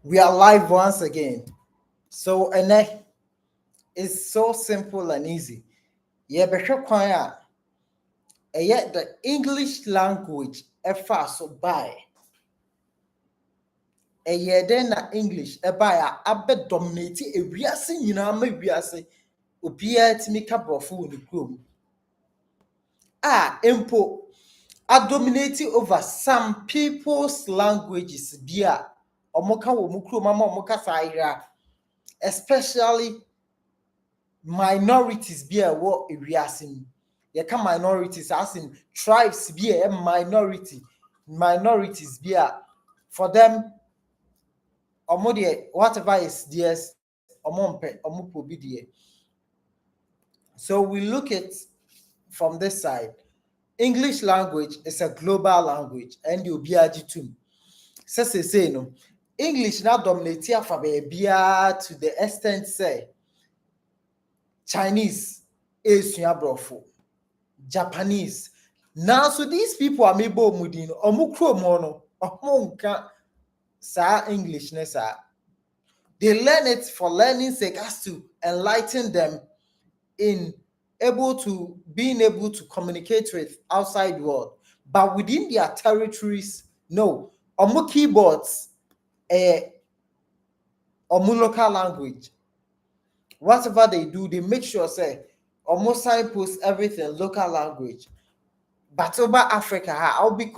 We are live once again. So, and it's so simple and easy. Yeah, but yet the English language efa so by a year then English by abe dominate a wiase nyina ma wiase obia timi ka brofo ni krom. Empo are dominating over some people's languages bia omoka wo mukro mama omoka saira, especially minorities bia wo ewiase. You can minorities as in tribes bia minorities bia for them omo de whatever is theirs omo mpe omo pobi de. So we look at from this side. English language is a global language and you be agitum. Say no. English now dominate for bia to the extent say Chinese is brofo, Japanese. Now so these people are mebo mudin omukro mono omonka sa English nessa. They learn it for learning sake as to enlighten them in being able to communicate with outside world, but within their territories, no. Omu keyboards, omu local language. Whatever they do, they make sure say omu signpost everything local language. But over Africa, I'll be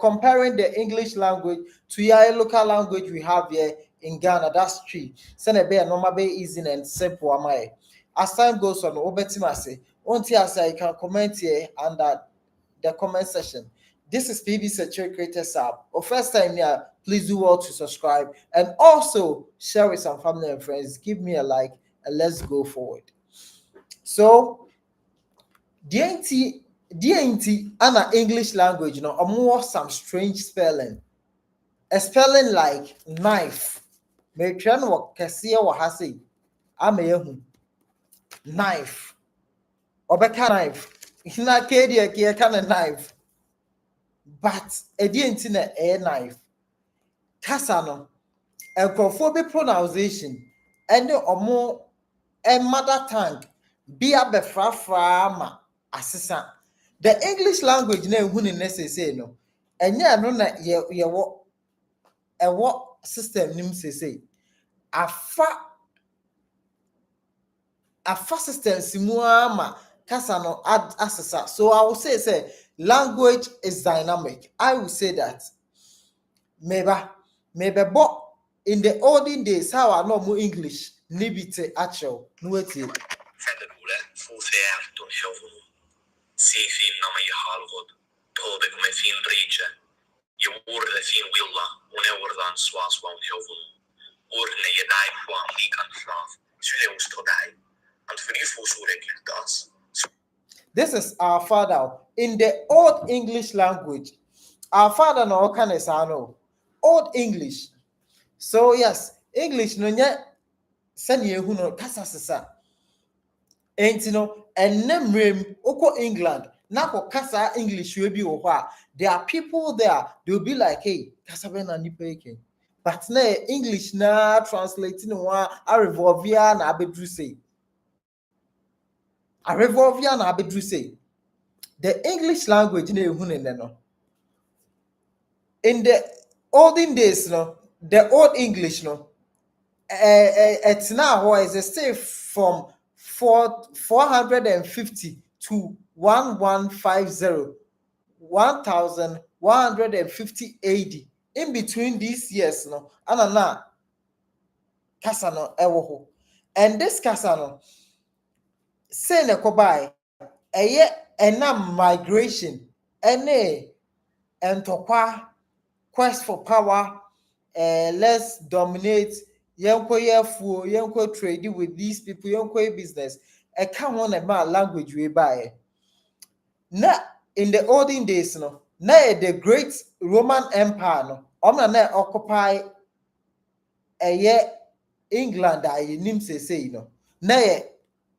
comparing the English language to your local language we have here in Ghana. That's true. Send a normal be easy and simple. Am I? As time goes on, Obetimase, you can comment here under the comment section. This is PB Sencherey Creators Hub. Or first time here, please do well to subscribe and also share with some family and friends. Give me a like and let's go forward. So, DNT and English language, you know, more some strange spelling. A spelling like knife. May try no kasiya wa hasi. Ameyehu. Knife. Obeka knife. Ina kedia kia kana knife. But a DNT na a knife. Kasano. A conforming pronunciation. And the omo a mother tongue. Be a befra assistant. The English language na ehun ne say no. Enya no na ye what system nim say. Afa system simuama kasa no assessa. So I will say language is dynamic. I will say that maybe but in the olden days how I know more English nibite actual no wait. سيفين نما يحالغد طوبك ما فين ريجة يورد فين ويلا ونورد عن سواس ونحوفن ورنا يدعي فوام لي كان فراف سيدي وستودعي and فريف وصورك لحداس. This is our father in the old English language. Our father no Akan is old English. So yes, English no nya sani ehu no kasa sesa. And nemrem oko England nako kasa English we bi wo there are people there they'll be like hey kasa be na nipa eke but na English na translating one a revolvia na abedru say the English language na ehu ne no in the olden days no the old English no it's now is a stay from 450 to 1150 1150 AD. In between these years no anana kasa no ewo. And this kasa no say ne kobai eye ena migration ene entokwa quest for power, let's dominate. Yenko trade with these people, yenko business. I can't want a man language we buy. Na in the olden days, no, na the great Roman Empire, no, na occupy a year England. I nim say no, na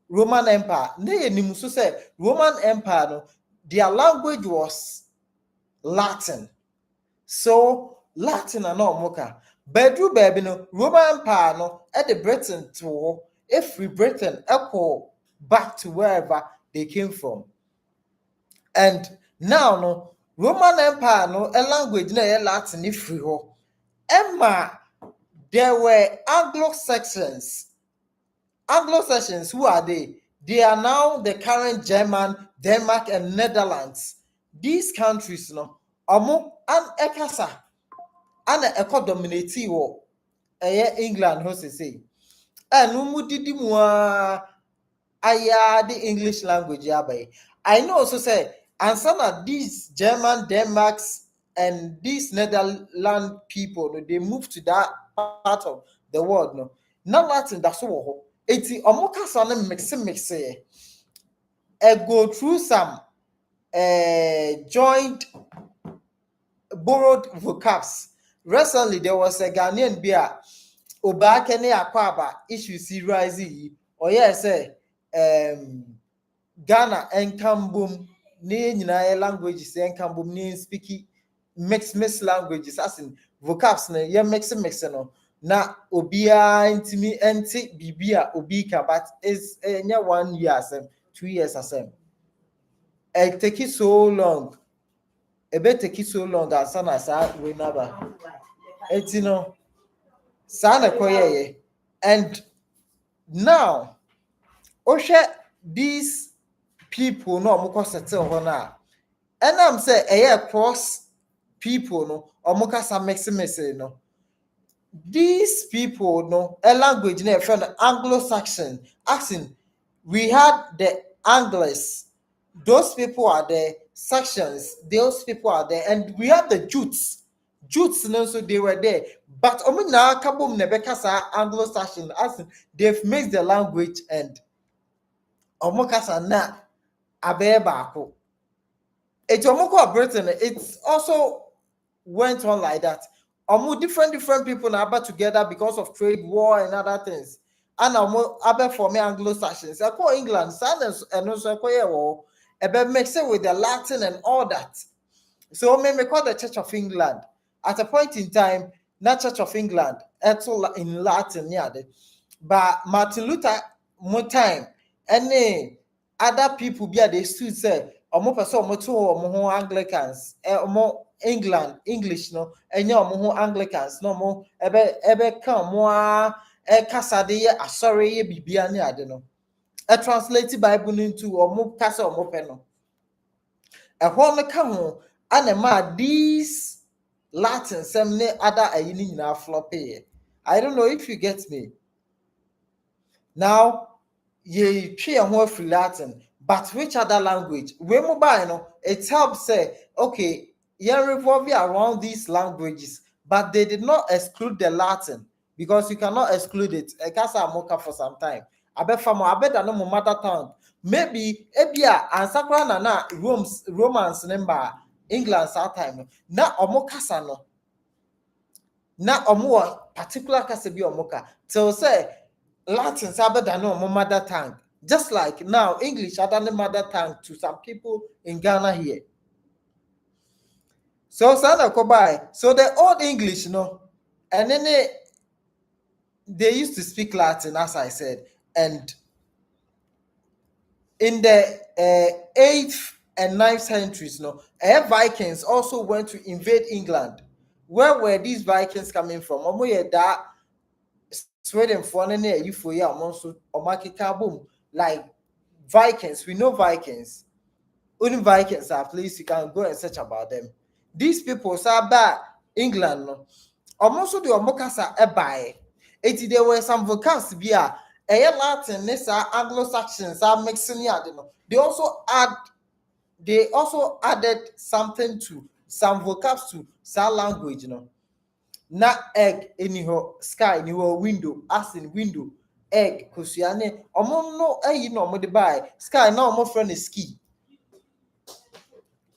Roman Empire. Na nim so say Roman Empire, no, their language was Latin. So Latin and omoka. Bedru baby no Roman Empire no at the Britain to if we Britain echo back to wherever they came from. And now no Roman Empire no a language na Latin if we ho. Emma there were Anglo-Saxons. Anglo-Saxons, who are they? They are now the current German, Denmark, and Netherlands. These countries, no, omo an ekasa, an eko dominate wo, England, how to say, and umu didi mwa aya the English language yabai. I know also say, and some of these German, Denmarks, and these Netherlands people, no, they moved to that part of the world, no, not Latin, that's all. It's almost mix go through some joint borrowed vocabs. Recently, there was a Ghanaian beer, Obakene Akwaba, issues rising, or yes, Ghana and Kambum, ne languages, and Kambum, ne speaking mixed languages, as in vocabs, ne, mix no. Na obia intimi enti bibia obika, but is 1 year 2 years asem. It take it so long. It be take it so long as soon as we never. It's sana koye. And now Osha these people no moko settle ho na. And I'm say cross people no omoka sa mix no. These people, no, a language, from Anglo-Saxon, accent. We had the Angles, those people are the Saxons, those people are there, and we have the Jutes. Jutes, so they were there. But now, Kabum Nebekasa Anglo-Saxon, accent, they've mixed the language and Omokasa na Abebako. It's Omoko Britain, it's also went on like that. Different people now about together because of trade war and other things. And about for me Anglo-Saxons. I call England, and also I call mix it with the Latin and all that. So we call the Church of England. At a point in time, not Church of England, in Latin, yeah. But Martin Luther more time, any other people be they stood say, person Anglicans, England, English, no, and your Anglicans, no more, ebe come more, casade, sorry, bibiani, I don't know. A translated Bible into or more casa or more penal. A one come and these Latin, some other a union are floppy. I don't know if you get me. Now, ye tree and more free Latin, but which other language? We mobile, no, it helps say, okay. Revolving around these languages, but they did not exclude the Latin because you cannot exclude it. I guess I'm okay for some time. I bet no mother tongue. Maybe Ebia and Sakra na Romans number England that time. Na omokasa no. Na omo particular kasa bi omoka. So say Latin sabe no mother tongue. Just like now English other than mother tongue to some people in Ghana here. So Sana Kobai, so the old English, and then they used to speak Latin, as I said, and in the 8th and 9th centuries, Vikings also went to invade England. Where were these Vikings coming from? Sweden for like Vikings. We know Vikings. Only Vikings are, please, you can go and search about them. These people are bad England, no. Almost the Omokasa ebae. There were some vocabs be a Latin, Anglo-Saxons are mixing it. They also added something to some vocabs to some language, Na egg anyhow, sky anyhow, window, as in window, egg, kusiane, no buy sky now more friend is ski.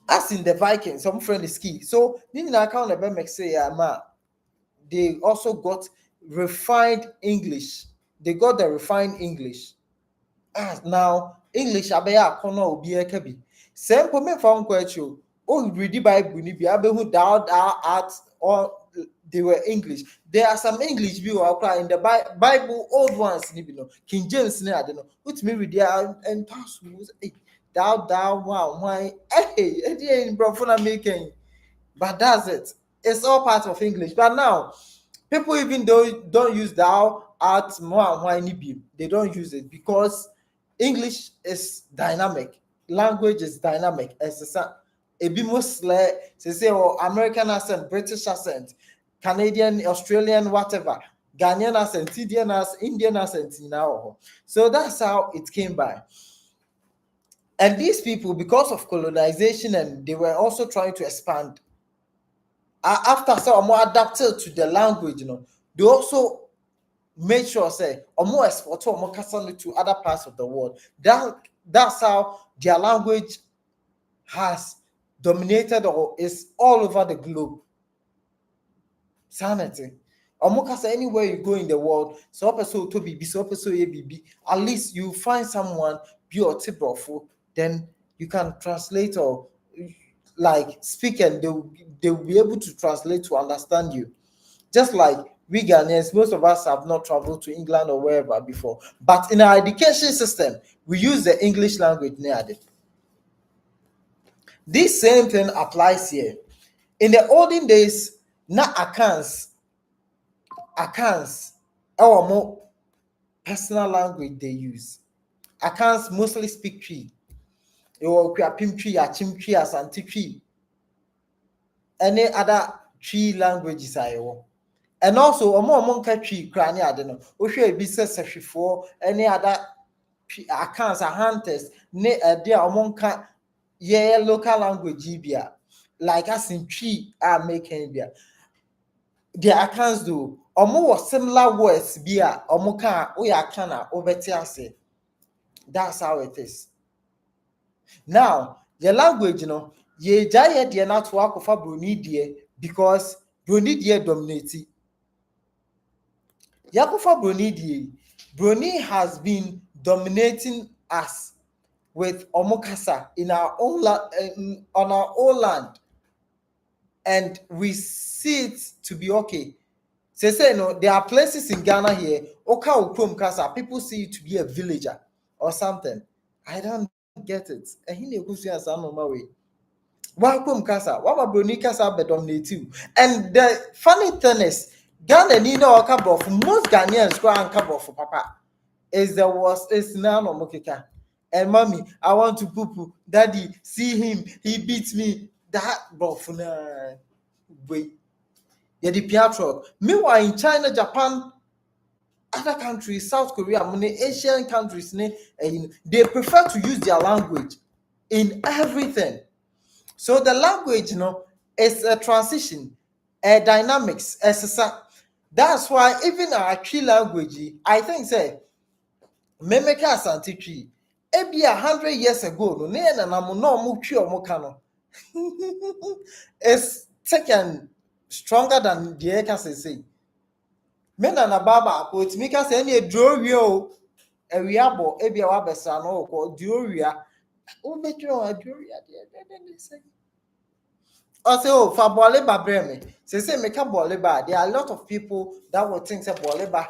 As in the Vikings, some friend is ski. So they also got refined English. They got the refined English. Now English abeya kono obi ekabi. Same me from question. Oh, read the Bible ni bi abehu thou art or they were English. There are some English view in the Bible, old ones, King James, I don't know. Put me with there and pass. Thou, wow, why? Hey, in Brofuna making. But that's it. It's all part of English. But now, people even don't use thou, at, more, why, they don't use it because English is dynamic. Language is dynamic. It's a bit mostly say American accent, British accent, Canadian, Australian, whatever, Ghanaian accent, Indian accent now. So that's how it came by. And these people, because of colonization, and they were also trying to expand. After some more adapted to the language, they also made sure say or more export or more custom to other parts of the world. That's how their language has dominated or is all over the globe. Sanity. Or anywhere you go in the world, so to be so at least you find someone pure tibrofu, then you can translate or like speak, and they'll be able to translate to understand you. Just like we Ghanaians, most of us have not traveled to England or wherever before. But in our education system, we use the English language near. This same thing applies here. In the olden days, na Akans, our more personal language they use. Akans mostly speak Twi. You Pim Twi, Achim Twi, Asante Twi. Any other Twi languages I know. And also, among Twi, Krani, I don't know. Oshe business for any other accounts are hunters, ne there among local language bia. Like us in Twi are making bia. Their accounts do or similar words bia or can we are kana over say. That's how it is. Now, the language, ye jaya dear not work of a Bruni dear because Bruni dear dominate. Yakufa Bruni has been dominating us with Omokasa in our own on our own land, and we see it to be okay. Say no, there are places in Ghana here, Oka Ukrom Kasa, people see it to be a villager or something. I don't get it. And he negotiates some way. Welcome Kasa, what Bruni Kasa be dominating? And the funny thing is, Ghana need no cover for most Ghanaians go and cover for Papa. Is the worst, is now no mokeka. And mommy, I want to poo. Daddy, see him, he beats me. That bofuna wait. Yeah, the Piatro. Meanwhile, in China, Japan, other countries, South Korea, many Asian countries, they prefer to use their language in everything. So the language, is a transition, a dynamics, that's why even our Twi language, I think, say, Memeka Asante Twi, maybe 100 years ago, it's taken stronger than the Eka say. Men and a baba, but Mika say any drawio, a riabo, ebia wabesano, or duria, ubetro, a duria, they say. Also, for Boleba Breme, say make a Boleba. There are a lot of people that would think that Boleba,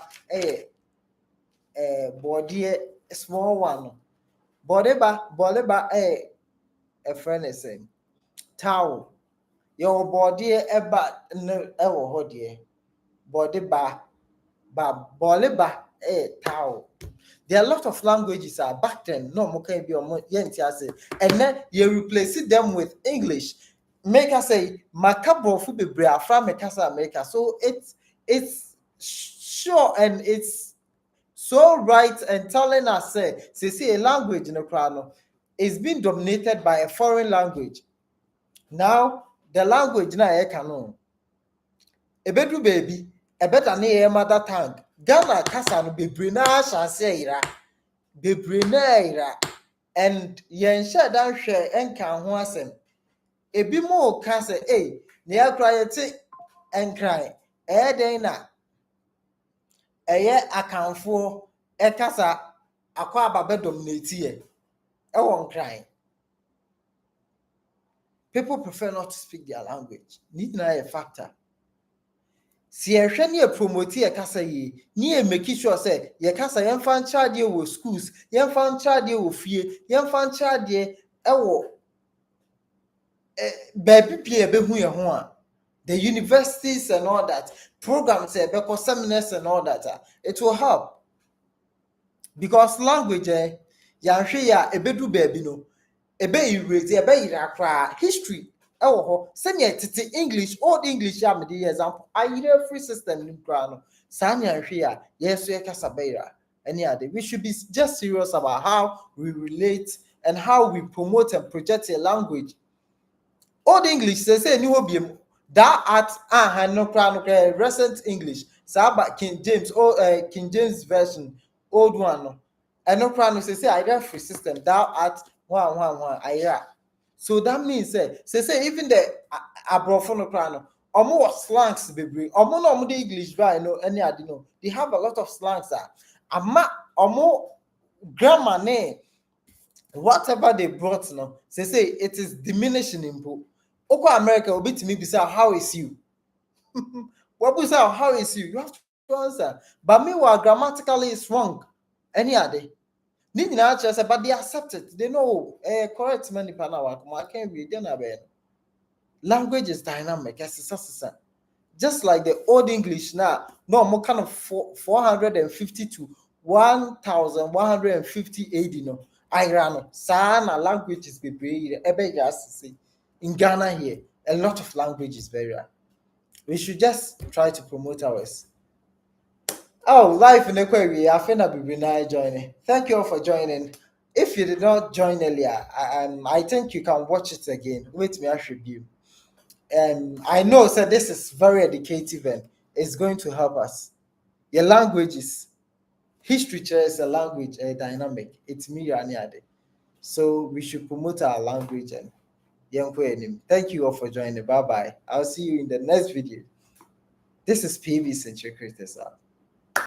body a small one. Boleba, a friend is saying, Tau, your body a no, hodie. Boleba, Boleba, Tau. There are a lot of languages back then. No, okay, be on and then you replace them with English. Make us say Macabro fu be from America. So it's sure and it's so right and telling us say a language in the crown is being dominated by a foreign language. Now the language na know. A bedroom baby, a better near mother tongue. Ghana Kasan be brina shall be brina and yen shed down share and can wasem. Ebi mo ka say ne akra yete enkran den na akanfo kasa akwa baba dominate e won nkran. People prefer not to speak their language. Need na a factor. si ehwe ne promote ye kasa yi ne make sure say ye kasa ye mfa nchade wo schools ye mfa nchade wo fie ye mfa nchade ewo baby pie be hu ye ho a the universities and all that programs be seminars and all that it will help because language ya hwe ya ebedu baby no ebe erase ebe yira history ewo ho senya tete English old English ya me the example ayire free system ni kra no sanya hwe ya yeso ye kasa beira any other we should be just serious about how we relate and how we promote and project a language. Old English say ni ho biem that at no kra recent English saba King James King James version old one no no kra no say I get free system that at one ayira. So that means say even the abrofo no kra no omo was slangs bebre omo no omo the English right no any ade no they have a lot of slangs ama omo grammar ne whatever they brought no say it is diminishing impo oko America obitimi be say how is you what we say how is you have to answer but meanwhile grammatically it's wrong any ade ni nyina say but they accept it they know correct many pa na I can't read na be language is dynamic just like the old English now no more kind of 450 to 1150 AD no Irano sana languages be ebe just say in Ghana here a lot of languages very rare. We should just try to promote ours. Oh, life in Equary, I think I'll be nice joining. Thank you all for joining. If you did not join earlier, I think you can watch it again. Wait me, I should you. I know so this is very educative and it's going to help us. Your languages, history is a language, a dynamic. It's me, Raniade. So we should promote our language and thank you all for joining. Bye bye. I'll see you in the next video. This is PB Sencherey Creators Hub.